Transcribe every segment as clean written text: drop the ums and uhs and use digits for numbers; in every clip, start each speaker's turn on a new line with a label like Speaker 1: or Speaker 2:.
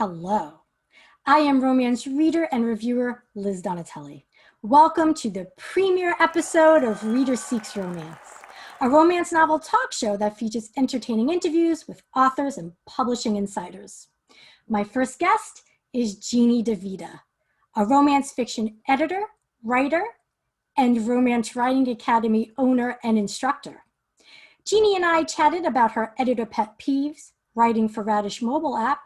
Speaker 1: Hello, I am romance reader and reviewer Liz Donatelli. Welcome to the premiere episode of Reader Seeks Romance, a romance novel talk show that features entertaining interviews with authors and publishing insiders. My first guest is Jeannie De Vita, a romance fiction editor, writer, and Romance Writing Academy owner and instructor. Jeannie and I chatted about her editor pet peeves, writing for Radish mobile app,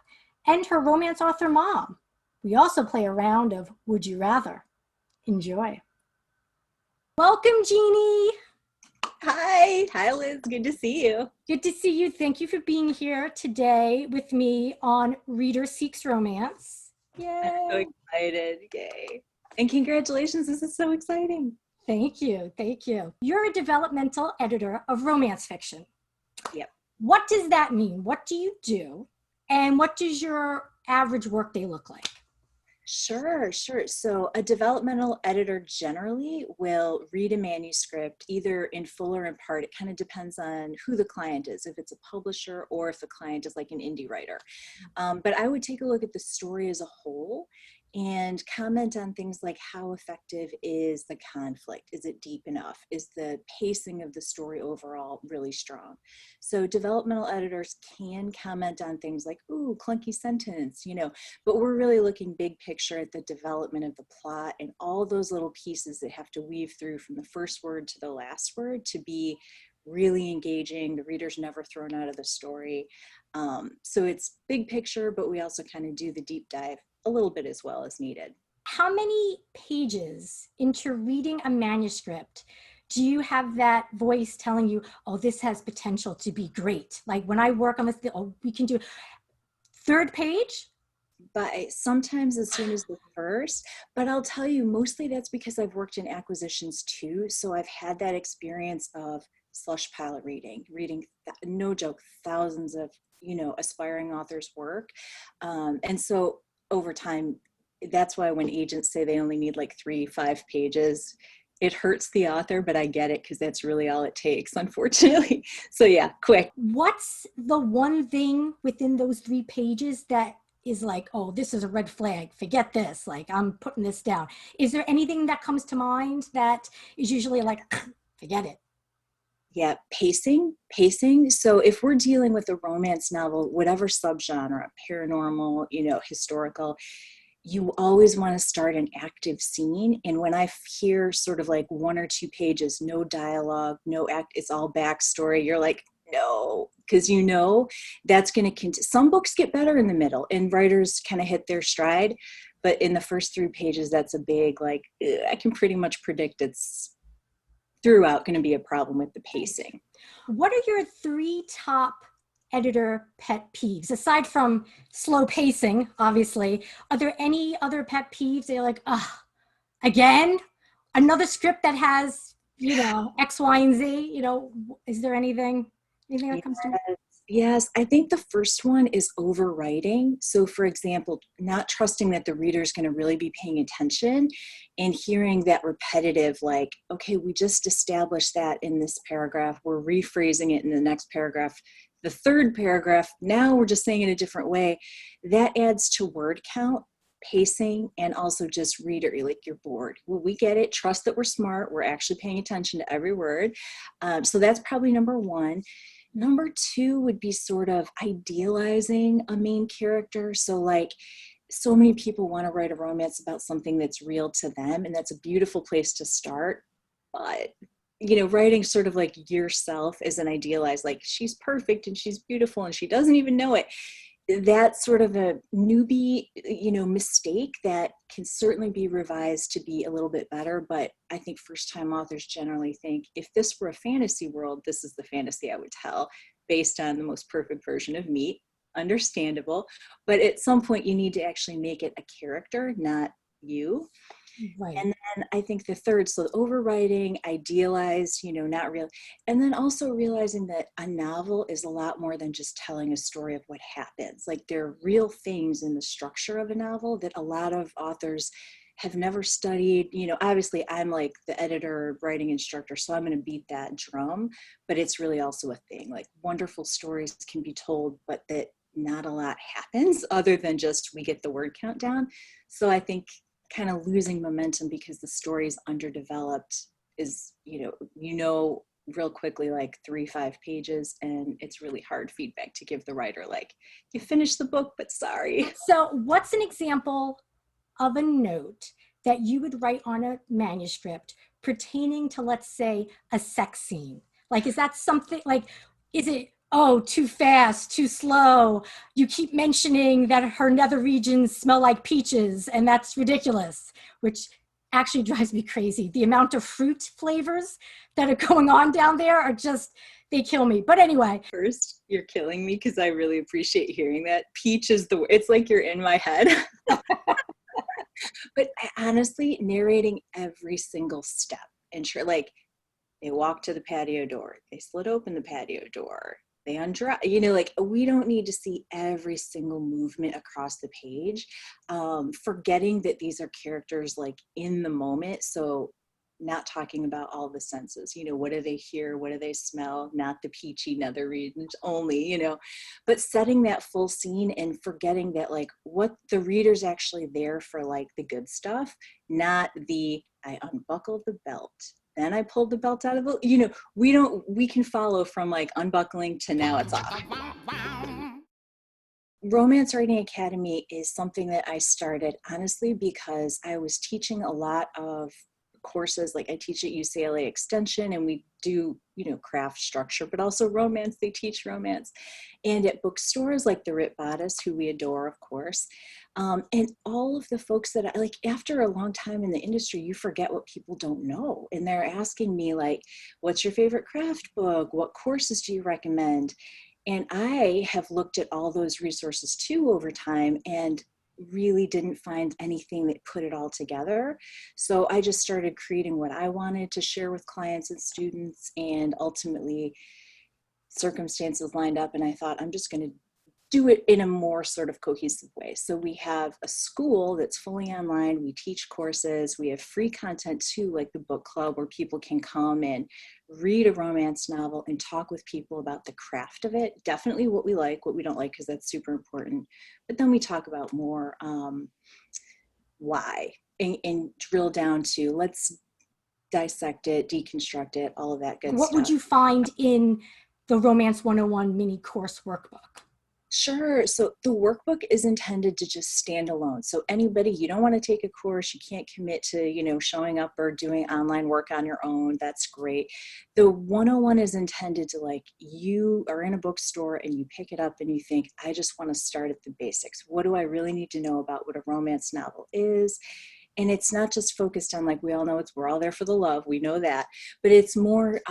Speaker 1: and her romance author mom. We also play a round of Would You Rather. Enjoy. Welcome, Jeannie.
Speaker 2: Hi Liz, good to see you.
Speaker 1: Good to see you. Thank you for being here today with me on Reader Seeks Romance. Yay.
Speaker 2: I'm so excited, yay. And congratulations, this is so exciting.
Speaker 1: Thank you, thank you. You're a developmental editor of romance fiction.
Speaker 2: Yep.
Speaker 1: What does that mean? What do you do? And what does your average workday look like?
Speaker 2: Sure. So a developmental editor generally will read a manuscript either in full or in part. It kind of depends on who the client is, if it's a publisher or if the client is like an indie writer. But I would take a look at the story as a whole and comment on things like how effective is the conflict? Is it deep enough? Is the pacing of the story overall really strong? So developmental editors can comment on things like, ooh, clunky sentence, but we're really looking big picture at the development of the plot and all those little pieces that have to weave through from the first word to the last word to be really engaging. The reader's never thrown out of the story. So it's big picture, but we also kind of do the deep dive a little bit as well as needed.
Speaker 1: How many pages into reading a manuscript do you have that voice telling you, oh, this has potential to be great? Like when I work on this, oh, we can do third page?
Speaker 2: But sometimes as soon as the first, but I'll tell you, mostly that's because I've worked in acquisitions too. So I've had that experience of slush pile reading, no joke, thousands of, aspiring authors' work. And so over time, that's why when agents say they only need like 3-5 pages, it hurts the author, but I get it because that's really all it takes, unfortunately. So yeah, quick.
Speaker 1: What's the one thing within those 3 pages that is like, oh, this is a red flag, forget this, like I'm putting this down? Is there anything that comes to mind that is usually like, forget it?
Speaker 2: Yeah, pacing. So if we're dealing with a romance novel, whatever subgenre, paranormal, historical, you always want to start an active scene. And when I hear sort of like 1 or 2 pages, no dialogue, no act, it's all backstory, you're like, no, because that's going to continue. Some books get better in the middle and writers kind of hit their stride. But in the first 3 pages, that's a big, like, I can pretty much predict it's throughout going to be a problem with the pacing.
Speaker 1: What are your 3 top editor pet peeves? Aside from slow pacing, obviously, are there any other pet peeves that you're like, again, another script that has, X, Y, and Z, is there anything that comes to mind?
Speaker 2: Yes, I think the first one is overwriting. So for example, not trusting that the reader is going to really be paying attention and hearing that repetitive, like, okay, we just established that in this paragraph, we're rephrasing it in the next paragraph. The third paragraph, now we're just saying it a different way. That adds to word count, pacing, and also just reader, like you're bored. Well, we get it. Trust that we're smart. We're actually paying attention to every word. So that's probably number 1. Number 2 would be sort of idealizing a main character. So like, so many people want to write a romance about something that's real to them, and that's a beautiful place to start. But, writing sort of like yourself as an idealized, like she's perfect and she's beautiful and she doesn't even know it. That's sort of a newbie, mistake that can certainly be revised to be a little bit better. But I think first-time authors generally think, if this were a fantasy world, this is the fantasy I would tell based on the most perfect version of me. Understandable. But at some point, you need to actually make it a character, not you.
Speaker 1: Right.
Speaker 2: And then I think the third, so overwriting, idealized, not real. And then also realizing that a novel is a lot more than just telling a story of what happens. Like there are real things in the structure of a novel that a lot of authors have never studied. Obviously I'm like the editor, writing instructor, so I'm going to beat that drum, but it's really also a thing. Like wonderful stories can be told, but that not a lot happens other than just we get the word count down. So I think kind of losing momentum because the story is underdeveloped is, real quickly, like 3-5 pages, and it's really hard feedback to give the writer, like, you finished the book, but sorry.
Speaker 1: So what's an example of a note that you would write on a manuscript pertaining to, let's say, a sex scene? Like, is that something like, is it, oh, too fast, too slow? You keep mentioning that her nether regions smell like peaches, and that's ridiculous, which actually drives me crazy. The amount of fruit flavors that are going on down there are just, they kill me. But anyway.
Speaker 2: First, you're killing me because I really appreciate hearing that. Peach is it's like you're in my head. But honestly, narrating every single step, and sure, like, they walk to the patio door, they slid open the patio door, they undress, like, we don't need to see every single movement across the page, forgetting that these are characters like in the moment. So not talking about all the senses, what do they hear, what do they smell, not the peachy nether regions only, but setting that full scene and forgetting that, like, what the reader's actually there for, like, the good stuff, not the, I unbuckled the belt, then I pulled the belt out of the, we can follow from, like, unbuckling to now it's off. Romance Writing Academy is something that I started honestly because I was teaching a lot of courses. Like, I teach at UCLA Extension, and we do, craft structure, but also romance. They teach romance. And at bookstores like the Rit Bodice, who we adore, of course, and all of the folks that I like, after a long time in the industry, you forget what people don't know. And they're asking me, like, what's your favorite craft book? What courses do you recommend? And I have looked at all those resources too over time, and really didn't find anything that put it all together. So I just started creating what I wanted to share with clients and students, and ultimately circumstances lined up, and I thought, I'm just going to do it in a more sort of cohesive way. So we have a school that's fully online. We teach courses. We have free content too, like the book club, where people can come and read a romance novel and talk with people about the craft of it. Definitely what we like, what we don't like, because that's super important. But then we talk about more why, and drill down to, let's dissect it, deconstruct it, all of that good stuff.
Speaker 1: What would you find in the Romance 101 mini course workbook?
Speaker 2: Sure. So the workbook is intended to just stand alone. So anybody, you don't want to take a course, you can't commit to, showing up or doing online work on your own, that's great. The 101 is intended to, like, you are in a bookstore and you pick it up and you think, I just want to start at the basics. What do I really need to know about what a romance novel is? And it's not just focused on, like, we all know we're all there for the love, we know that, but it's more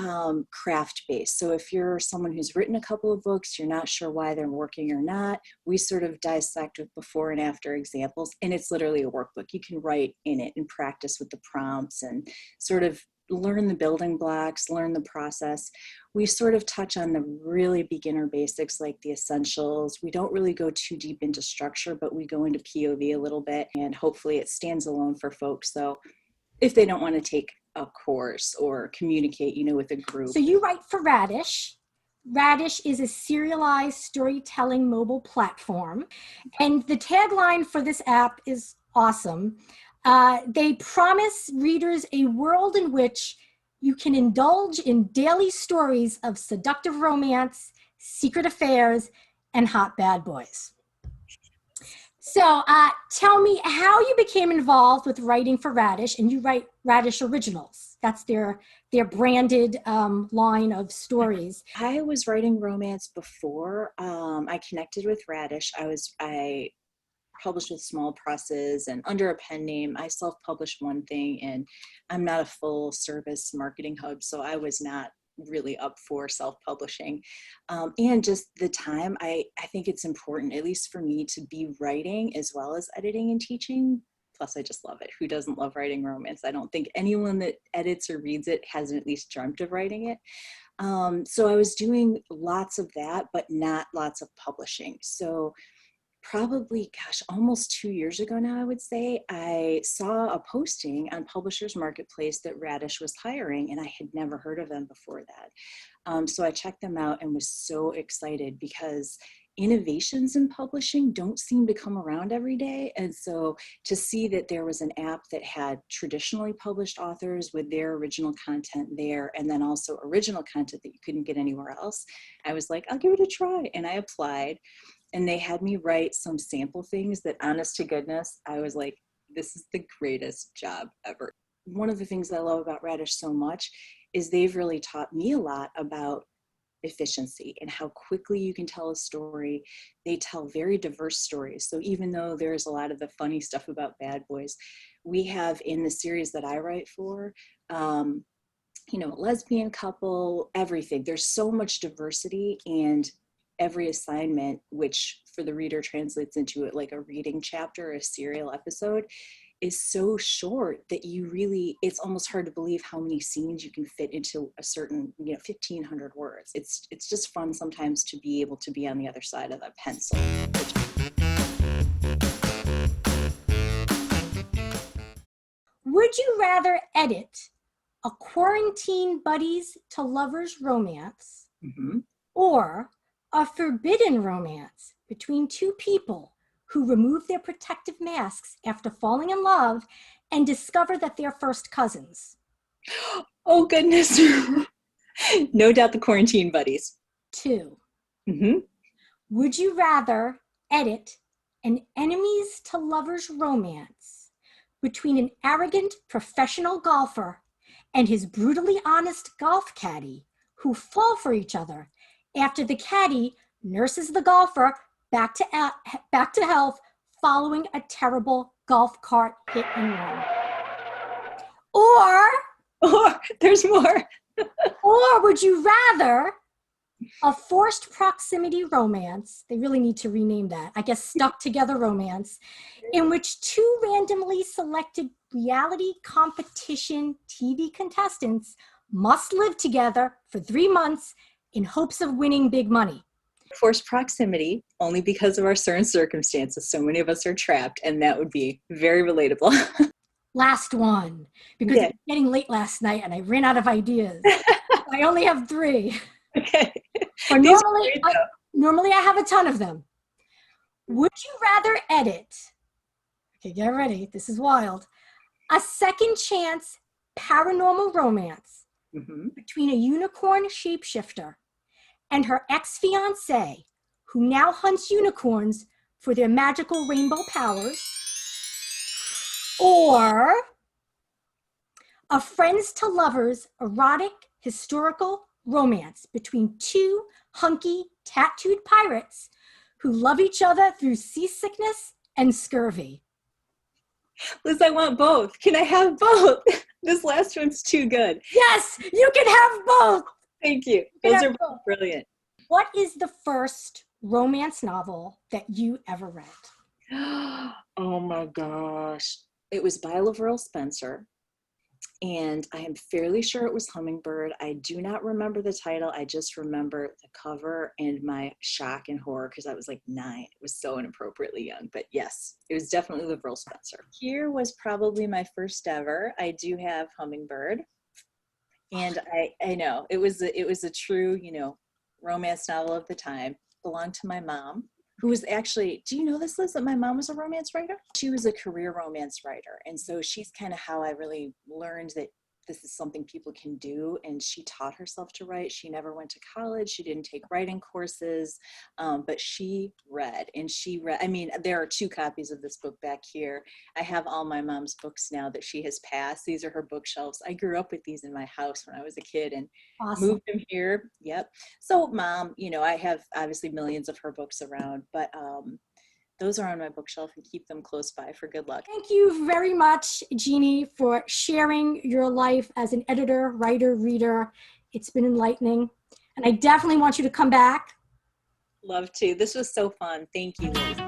Speaker 2: craft based. So if you're someone who's written a couple of books, you're not sure why they're working or not, we sort of dissect with before and after examples, and it's literally a workbook. You can write in it and practice with the prompts and sort of learn the building blocks, learn the process. We sort of touch on the really beginner basics, like the essentials. We don't really go too deep into structure, but we go into POV a little bit, and hopefully it stands alone for folks. So if they don't want to take a course or communicate, with a group.
Speaker 1: So you write for Radish. Radish is a serialized storytelling mobile platform. And the tagline for this app is awesome. They promise readers a world in which you can indulge in daily stories of seductive romance, secret affairs, and hot bad boys. So tell me how you became involved with writing for Radish, and you write Radish Originals. That's their branded line of stories.
Speaker 2: I was writing romance before I connected with Radish. I published with small presses and under a pen name. I self-published one thing, and I'm not a full service marketing hub, so I was not really up for self-publishing. And just the time, I think it's important, at least for me, to be writing as well as editing and teaching. Plus, I just love it. Who doesn't love writing romance? I don't think anyone that edits or reads it hasn't at least dreamt of writing it. So I was doing lots of that, but not lots of publishing. So probably, almost 2 years ago now, I would say, I saw a posting on Publishers Marketplace that Radish was hiring, and I had never heard of them before that. So I checked them out and was so excited because innovations in publishing don't seem to come around every day. And so to see that there was an app that had traditionally published authors with their original content there, and then also original content that you couldn't get anywhere else, I was like, I'll give it a try. And I applied, and they had me write some sample things that, honest to goodness, I was like, this is the greatest job ever. One of the things that I love about Radish so much is they've really taught me a lot about efficiency and how quickly you can tell a story. They tell very diverse stories. So even though there's a lot of the funny stuff about bad boys, we have in the series that I write for, lesbian couple, everything. There's so much diversity, and every assignment, which for the reader translates into it like a reading chapter, a serial episode, is so short that it's almost hard to believe how many scenes you can fit into a certain 1,500 words. It's just fun sometimes to be able to be on the other side of the pencil.
Speaker 1: Would you rather edit a quarantine buddies to lovers romance, or a forbidden romance between two people who remove their protective masks after falling in love and discover that they're first cousins?
Speaker 2: Oh, goodness. No doubt the quarantine buddies.
Speaker 1: 2. Would you rather edit an enemies to lovers romance between an arrogant professional golfer and his brutally honest golf caddy who fall for each other after the caddy nurses the golfer back to health following a terrible golf cart hit and run? Or
Speaker 2: there's more.
Speaker 1: Or would you rather a forced proximity romance, they really need to rename that, I guess stuck together romance, in which two randomly selected reality competition TV contestants must live together for 3 months in hopes of winning big money?
Speaker 2: Forced proximity, only because of our certain circumstances. So many of us are trapped, and that would be very relatable.
Speaker 1: Last one, because it was getting late last night and I ran out of ideas. I only have 3.
Speaker 2: Okay.
Speaker 1: Or normally I have a ton of them. Would you rather edit, okay, get ready, this is wild, a second chance paranormal romance between a unicorn shapeshifter and her ex-fiancé, who now hunts unicorns for their magical rainbow powers, or a friends to lovers erotic historical romance between two hunky tattooed pirates who love each other through seasickness and scurvy?
Speaker 2: Liz, I want both. Can I have both? This last one's too good.
Speaker 1: Yes, you can have both.
Speaker 2: Thank you. Those are both brilliant.
Speaker 1: What is the first romance novel that you ever read?
Speaker 2: Oh my gosh. It was by Lavrell Spencer, and I am fairly sure it was Hummingbird. I do not remember the title. I just remember the cover and my shock and horror because I was like 9. It was so inappropriately young, but yes, it was definitely Lavrell Spencer. Here was probably my first ever. I do have Hummingbird, and I know it was a true, romance novel of the time. Belonged to my mom, who was actually, do you know this, Liz, that my mom was a romance writer? She was a career romance writer. And so she's kind of how I really learned that this is something people can do. And she taught herself to write. She never went to college. She didn't take writing courses, but she read. I mean, there are 2 copies of this book back here. I have all my mom's books now that she has passed. These are her bookshelves. I grew up with these in my house when I was a kid and moved them here. Yep. So Mom, I have obviously millions of her books around, but those are on my bookshelf and keep them close by for good luck.
Speaker 1: Thank you very much, Jeannie, for sharing your life as an editor, writer, reader. It's been enlightening. And I definitely want you to come back.
Speaker 2: Love to. This was so fun. Thank you, Liz.